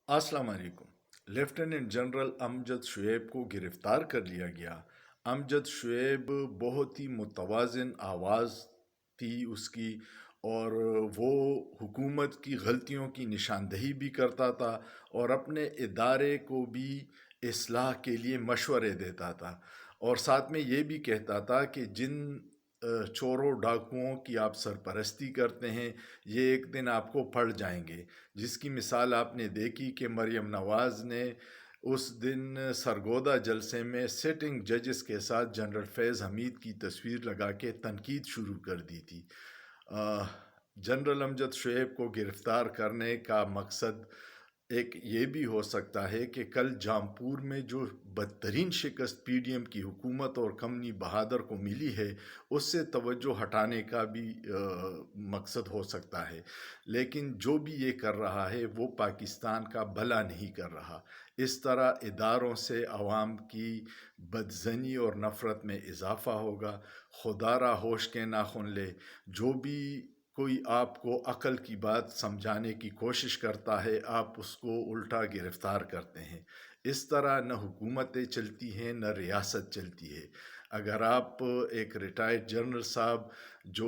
अस्सलाम वालेकुम। Lieutenant general Amjad Shoaib को गिरफ्तार कर लिया गया। अमजद शुएब बहुत ही मुतवाज़िन आवाज़ थी उसकी, और वो हुकूमत की गलतियों की निशानदही भी करता था और अपने इदारे को भी इस्लाह के लिए मशवरे देता था। और साथ में ये भी कहता था कि जिन चोरों डाकुओं की आप सरपरस्ती करते हैं, ये एक दिन आपको पड़ जाएंगे। जिसकी मिसाल आपने देखी कि मरियम नवाज़ ने उस दिन सरगोदा जलसे में सिटिंग जजेस के साथ जनरल फैज़ हमीद की तस्वीर लगा के तनकीद शुरू कर दी थी। जनरल अमजद शुएब को गिरफ्तार करने का मकसद एक ये भी हो सकता है कि कल जौनपुर में जो बदतरीन शिकस्त पीडीएम की हुकूमत और कमनी बहादुर को मिली है, उससे तवज्जो हटाने का भी मकसद हो सकता है। लेकिन जो भी ये कर रहा है वो पाकिस्तान का भला नहीं कर रहा। इस तरह इदारों से आवाम की बदज़नी और नफ़रत में इजाफ़ा होगा। खुदारा होश के नाखुन ले। जो भी कोई आपको अकल की बात समझाने की कोशिश करता है, आप उसको उल्टा गिरफ्तार करते हैं। इस तरह न हुकूमतें चलती हैं, न रियासत चलती है। अगर आप एक रिटायर्ड जनरल साहब जो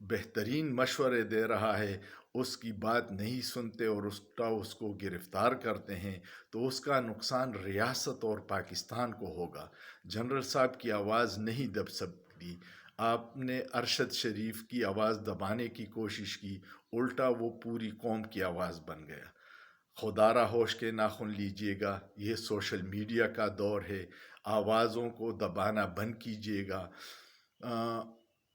बेहतरीन मशवरे दे रहा है उसकी बात नहीं सुनते और उसका उसको गिरफ्तार करते हैं, तो उसका नुकसान रियासत और पाकिस्तान को होगा। जनरल साहब की आवाज़ नहीं दब सकती। आपने अरशद शरीफ की आवाज़ दबाने की कोशिश की, उल्टा वो पूरी कौम की आवाज़ बन गया। खुदारा होश के नाखुन लीजिएगा। ये सोशल मीडिया का दौर है। आवाज़ों को दबाना बंद कीजिएगा।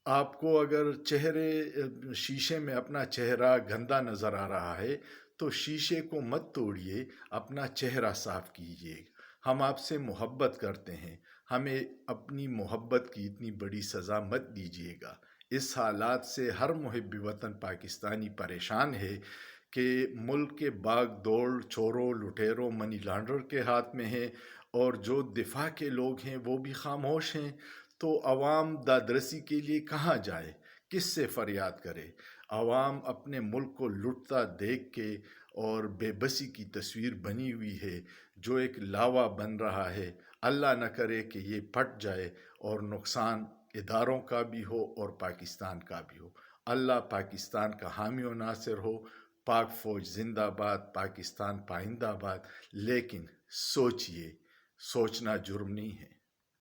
आपको अगर शीशे में अपना चेहरा गंदा नज़र आ रहा है तो शीशे को मत तोड़िए, अपना चेहरा साफ कीजिए। हम आपसे मोहब्बत करते हैं, हमें अपनी मोहब्बत की इतनी बड़ी सज़ा मत दीजिएगा। इस हालात से हर मुहिब वतन पाकिस्तानी परेशान है कि मुल्क के बाग दौड़ चोरों लुटेरों मनी लॉन्डर के हाथ में है, और जो दिफा के लोग हैं वो भी खामोश हैं। तो आवाम दादरसी के लिए कहाँ जाए, किस से फरियाद करे? आवाम अपने मुल्क को लुटता देख के और बेबसी की तस्वीर बनी हुई है, जो एक लावा बन रहा है। अल्लाह न करे कि ये फट जाए और नुकसान इदारों का भी हो और पाकिस्तान का भी हो। अल्लाह पाकिस्तान का हामी व नासिर हो। पाक फ़ौज जिंदाबाद, पाकिस्तान पाइंदाबाद। लेकिन सोचिए, सोचना जुर्म नहीं है।